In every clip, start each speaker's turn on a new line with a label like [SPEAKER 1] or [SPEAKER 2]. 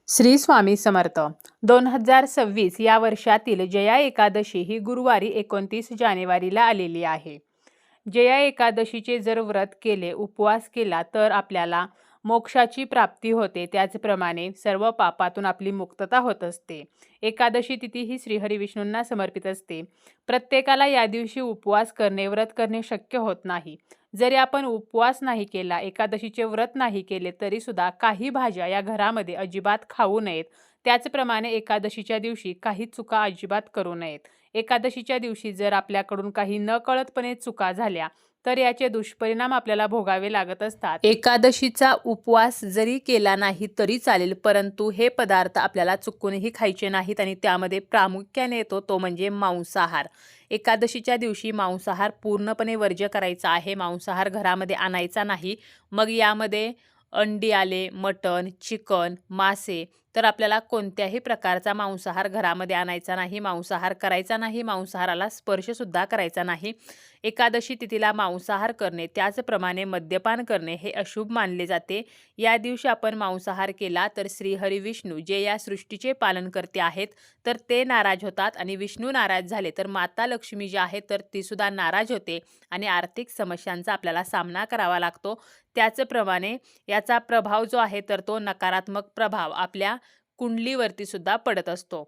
[SPEAKER 1] श्री स्वामी समर्थ. 2026 या वर्षातील जया एकादशी ही गुरुवारी 29 जानेवारीला आलेली आहे. जया एकादशीचे जर व्रत केले, उपवास केला तर आपल्याला मोक्षाची प्राप्ती होते. त्याचप्रमाणे सर्व पापातून आपली मुक्तता होत असते. एकादशी तिथी ही श्रीहरी विष्णूंना समर्पित असते. प्रत्येकाला या दिवशी उपवास करणे, व्रत करणे शक्य होत नाही. जरी आपण उपवास नाही केला, एकादशीचे व्रत नाही केले, तरी सुद्धा काही भाज्या या घरामध्ये अजिबात खाऊ नयेत. त्याचप्रमाणे एकादशीच्या दिवशी काही चुका अजिबात करू नयेत. एकादशीच्या दिवशी जर आपल्याकडून काही नकळतपणे चुका झाल्या तर याचे दुष्परिणाम आपल्याला भोगावे लागत असतात. एकादशीचा उपवास जरी केला नाही तरी चालेल, परंतु हे पदार्थ आपल्याला चुकूनही खायचे नाहीत आणि त्यामध्ये प्रामुख्याने येतो तो म्हणजे मांसाहार. एकादशीच्या दिवशी मांसाहार पूर्णपणे वर्ज्य करायचा आहे. मांसाहार घरामध्ये आणायचा नाही. मग यामध्ये अंडी आले, मटण, चिकन, मासे, तर आपल्याला कोणत्याही प्रकारचा मांसाहार घरामध्ये आणायचा नाही, मांसाहार करायचा नाही, मांसाहाराला स्पर्शसुद्धा करायचा नाही. एकादशी तिथीला मांसाहार करणे, त्याचप्रमाणे मद्यपान करणे हे अशुभ मानले जाते. या दिवशी आपण मांसाहार केला तर श्रीहरी विष्णू जे या सृष्टीचे पालनकर्ते आहेत तर ते नाराज होतात आणि विष्णू नाराज झाले तर माता लक्ष्मी जी आहे तर ती सुद्धा नाराज होते आणि आर्थिक समस्यांचा आपल्याला सामना करावा लागतो. त्याचप्रमाणे याचा प्रभाव जो आहे तर तो नकारात्मक प्रभाव आपल्या कुंडलीवरती सुद्धा पडत असतो.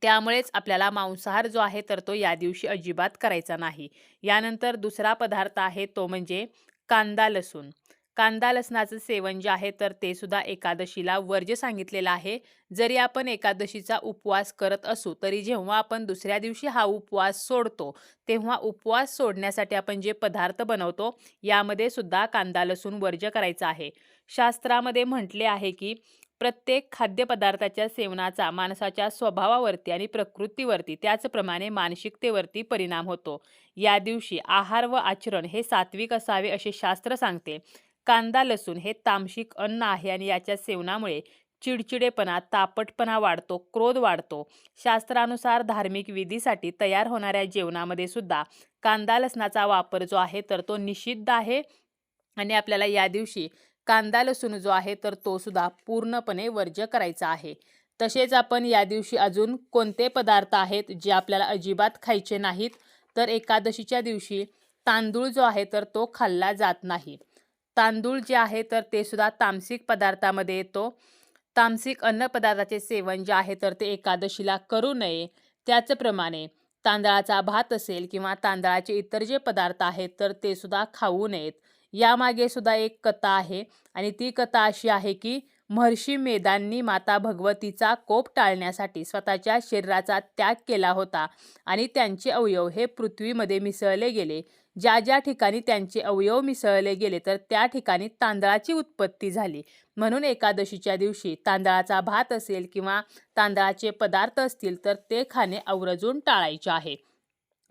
[SPEAKER 1] त्यामुळेच आपल्याला मांसाहार जो आहे तर तो या दिवशी अजिबात करायचा नाही. यानंतर दुसरा पदार्थ आहे तो म्हणजे कांदा लसूण. कांदा लसणाचं सेवन जे आहे तर ते सुद्धा एकादशीला वर्ज्य सांगितलेलं आहे. जरी आपण एकादशीचा उपवास करत असू तरी जेव्हा आपण दुसऱ्या दिवशी हा उपवास सोडतो तेव्हा उपवास सोडण्यासाठी आपण जे पदार्थ बनवतो यामध्ये सुद्धा कांदा लसूण वर्ज्य करायचा आहे. शास्त्रामध्ये म्हटले आहे की प्रत्येक खाद्यपदार्थाच्या सेवनाचा माणसाच्या स्वभावावरती आणि प्रकृतीवरती त्याचप्रमाणे मानसिकतेवरती परिणाम होतो. या दिवशी आहार व आचरण हे सात्विक असावे असे शास्त्र सांगते. कांदा लसूण हे तामसिक अन्न आहे आणि याच्या सेवनामुळे चिडचिडेपणा, तापटपणा वाढतो, क्रोध वाढतो. शास्त्रानुसार धार्मिक विधीसाठी तयार होणाऱ्या जेवणामध्ये सुद्धा कांदा लसणाचा वापर जो आहे तर तो निषिद्ध आहे आणि आपल्याला या दिवशी कांदा लसूण जो आहे तर तो सुद्धा पूर्णपणे वर्ज्य करायचा आहे. तसेच आपण या दिवशी अजून कोणते पदार्थ आहेत जे आपल्याला अजिबात खायचे नाहीत, तर एकादशीच्या दिवशी तांदूळ जो आहे तर तो खाल्ला जात नाही. तांदूळ जे आहे तर ते सुद्धा तामसिक पदार्थामध्ये येतो. तामसिक अन्नपदार्थाचे सेवन जे आहे तर ते एकादशीला करू नये. त्याचप्रमाणे तांदळाचा भात असेल किंवा तांदळाचे इतर जे पदार्थ आहेत तर ते सुद्धा खाऊ नयेत. यामागे सुद्धा एक कथा आहे आणि ती कथा अशी आहे की महर्षी मेधांनी माता भगवतीचा कोप टाळण्यासाठी स्वतःच्या शरीराचा त्याग केला होता आणि त्यांचे अवयव हे पृथ्वीमध्ये मिसळले गेले. ज्या ज्या ठिकाणी त्यांचे अवयव मिसळले गेले तर त्या ठिकाणी तांदळाची उत्पत्ती झाली. म्हणून एकादशीच्या दिवशी तांदळाचा भात असेल किंवा तांदळाचे पदार्थ असतील तर ते खाणे आवर्जून टाळायचे आहे.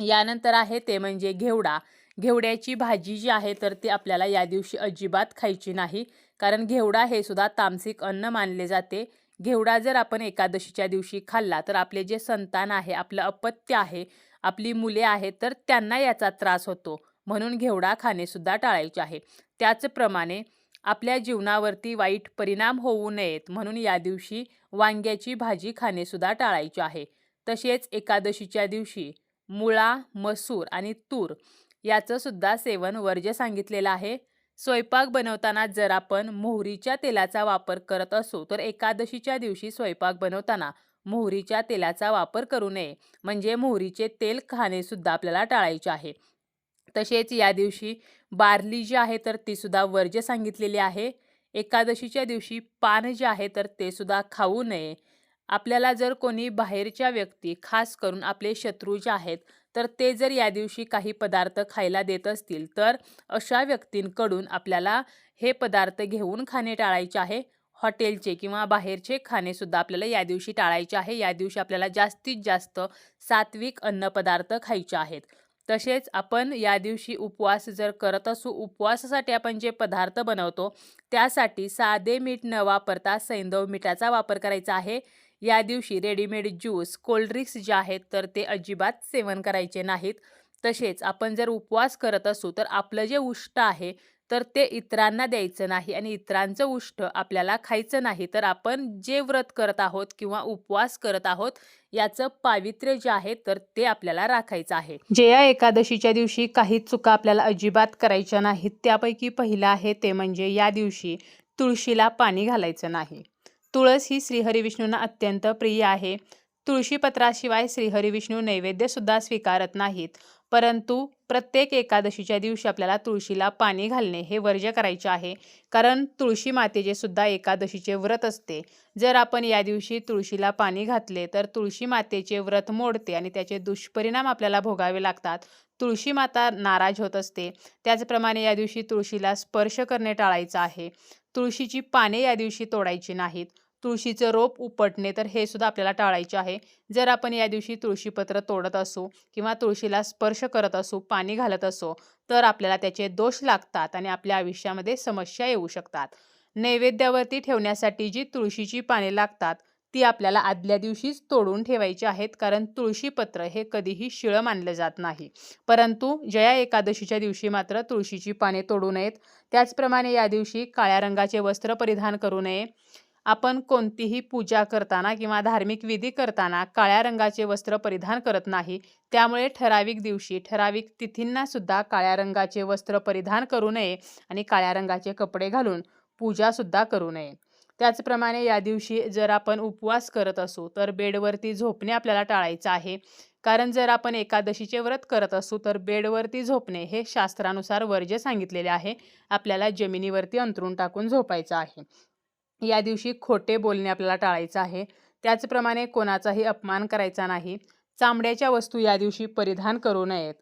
[SPEAKER 1] यानंतर आहे ते म्हणजे घेवडा. घेवड्याची भाजी जी आहे तर ती आपल्याला या दिवशी अजिबात खायची नाही, कारण घेवडा हे सुद्धा तामसिक अन्न मानले जाते. घेवडा जर आपण एकादशीच्या दिवशी खाल्ला तर आपले जे संतान आहे, आपलं अपत्य आहे, आपली मुले आहेत तर त्यांना याचा त्रास होतो. म्हणून घेवडा खाणे सुद्धा टाळायचे आहे. त्याचप्रमाणे आपल्या जीवनावरती वाईट परिणाम होऊ नयेत म्हणून या दिवशी वांग्याची भाजी खाणे सुद्धा टाळायचे आहे. तसेच एकादशीच्या दिवशी मुळा, मसूर आणि तूर याचं सुद्धा सेवन वर्ज्य सांगितलेलं आहे. स्वयंपाक बनवताना जर आपण मोहरीच्या तेलाचा वापर करत असू तर एकादशीच्या दिवशी स्वयंपाक बनवताना मोहरीच्या तेलाचा वापर करू नये, म्हणजे मोहरीचे तेल खाणे सुद्धा आपल्याला टाळायचे आहे. तसेच या दिवशी बार्ली जी आहे तर ती सुद्धा वर्ज्य सांगितलेली आहे. एकादशीच्या दिवशी पान जे आहे तर ते सुद्धा खाऊ नये. आपल्याला जर कोणी बाहेरच्या व्यक्ती, खास करून आपले शत्रू जे आहेत तर ते जर या दिवशी काही पदार्थ खायला देत असतील तर अशा व्यक्तींकडून आपल्याला हे पदार्थ घेऊन खाणे टाळायचे आहे. हॉटेलचे किंवा बाहेरचे खाणे सुद्धा आपल्याला या दिवशी टाळायचे आहे. या दिवशी आपल्याला जास्तीत जास्त सात्विक अन्नपदार्थ खायचे आहेत. तसेच आपण या दिवशी उपवास जर करत असू, उपवासासाठी आपण जे पदार्थ बनवतो त्यासाठी साधे मीठ न वापरता सैंधव मीठाचा वापर करायचा आहे. या दिवशी रेडीमेड ज्यूस, कोल्ड्रिंक्स जे आहेत तर ते अजिबात सेवन करायचे नाहीत. तसेच आपण जर उपवास करत असू तर आपलं जे उष्ट आहे तर ते इतरांना द्यायचं नाही आणि इतरांचं उष्ट आपल्याला खायचं नाही. तर आपण जे व्रत करत आहोत किंवा उपवास करत आहोत याचं पावित्र्य जे आहे तर ते आपल्याला राखायचं आहे. जया एकादशीच्या दिवशी काही चुका आपल्याला अजिबात करायच्या नाहीत. त्यापैकी पहिलं आहे ते म्हणजे या दिवशी तुळशीला पाणी घालायचं नाही. तुळस ही श्रीहरिविष्णूंना अत्यंत प्रिय आहे. तुळशीपत्राशिवाय श्रीहरिविष्णू नैवेद्यसुद्धा स्वीकारत नाहीत. परंतु प्रत्येक एकादशीच्या दिवशी आपल्याला तुळशीला पाणी घालणे हे वर्ज्य करायचे आहे. कारण तुळशी मातेचे सुद्धा एकादशीचे व्रत असते. जर आपण या दिवशी तुळशीला पाणी घातले तर तुळशी मातेचे व्रत मोडते आणि त्याचे दुष्परिणाम आपल्याला भोगावे लागतात. तुळशी माता नाराज होत असते. त्याचप्रमाणे या दिवशी तुळशीला स्पर्श करणे टाळायचं आहे. तुळशीची पाने या दिवशी तोडायची नाहीत. तुळशीचं रोप उपटणे तर हे सुद्धा आपल्याला टाळायचे आहे. जर आपण या दिवशी तुळशीपत्र तोडत असू किंवा तुळशीला स्पर्श करत असू, पाणी घालत असू, तर आपल्याला त्याचे दोष लागतात आणि आपल्या आयुष्यामध्ये समस्या येऊ शकतात. नैवेद्यावरती ठेवण्यासाठी जी तुळशीची पाने लागतात ती आपल्याला आदल्या दिवशीच तोडून ठेवायची आहेत. कारण तुळशीपत्र हे कधीही शिळं मानलं जात नाही. परंतु जया एकादशीच्या दिवशी मात्र तुळशीची पाने तोडू नयेत. त्याचप्रमाणे या दिवशी काळ्या रंगाचे वस्त्र परिधान करू नये. आपण कोणतीही पूजा करताना किंवा धार्मिक विधी करताना काळ्या रंगाचे वस्त्र परिधान करत नाही. त्यामुळे ठराविक दिवशी, ठराविक तिथींना सुद्धा काळ्या रंगाचे वस्त्र परिधान करू नये आणि काळ्या रंगाचे कपडे घालून पूजासुद्धा करू नये. त्याचप्रमाणे या दिवशी जर आपण उपवास करत असू तर बेडवरती झोपणे आपल्याला टाळायचं आहे. कारण जर आपण एकादशीचे व्रत करत असू तर बेडवरती झोपणे हे शास्त्रानुसार वर्ज्य सांगितलेले आहे. आपल्याला जमिनीवरती अंथरूण टाकून झोपायचं आहे. या दिवशी खोटे बोलणे आपल्याला टाळायचं आहे. त्याचप्रमाणे कोणाचाही अपमान करायचा नाही. चामड्याच्या वस्तू या दिवशी परिधान करू नयेत.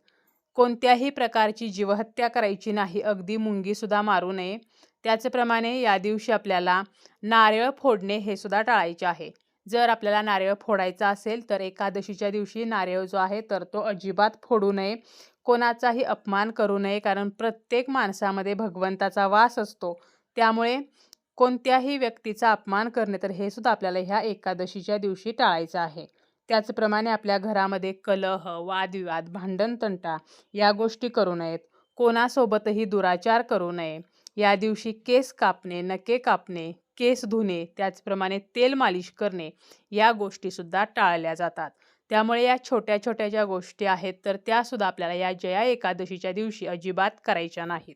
[SPEAKER 1] कोणत्याही प्रकारची जीवहत्या करायची नाही. अगदी मुंगीसुद्धा मारू नये. त्याचप्रमाणे या दिवशी आपल्याला नारळ फोडणे हे सुद्धा टाळायचे आहे. जर आपल्याला नारळ फोडायचा असेल तर एकादशीच्या दिवशी नारळ जो आहे तर तो अजिबात फोडू नये. कोणाचाही अपमान करू नये. कारण प्रत्येक माणसामध्ये भगवंताचा वास असतो. त्यामुळे कोणत्याही व्यक्तीचा अपमान करणे तर हे सुद्धा आपल्याला ह्या एकादशीच्या दिवशी टाळायचं आहे. त्याचप्रमाणे आपल्या घरामध्ये कलह, वादविवाद, भांडणतंटा या गोष्टी करू नयेत. कोणासोबतही दुराचार करू नये. या दिवशी केस कापणे, नखे कापणे, केस धुणे, त्याचप्रमाणे तेल मालिश करणे या गोष्टीसुद्धा टाळल्या जातात. त्यामुळे या छोट्या छोट्या ज्या गोष्टी आहेत तर त्यासुद्धा आपल्याला या जया एकादशीच्या दिवशी अजिबात करायच्या नाहीत.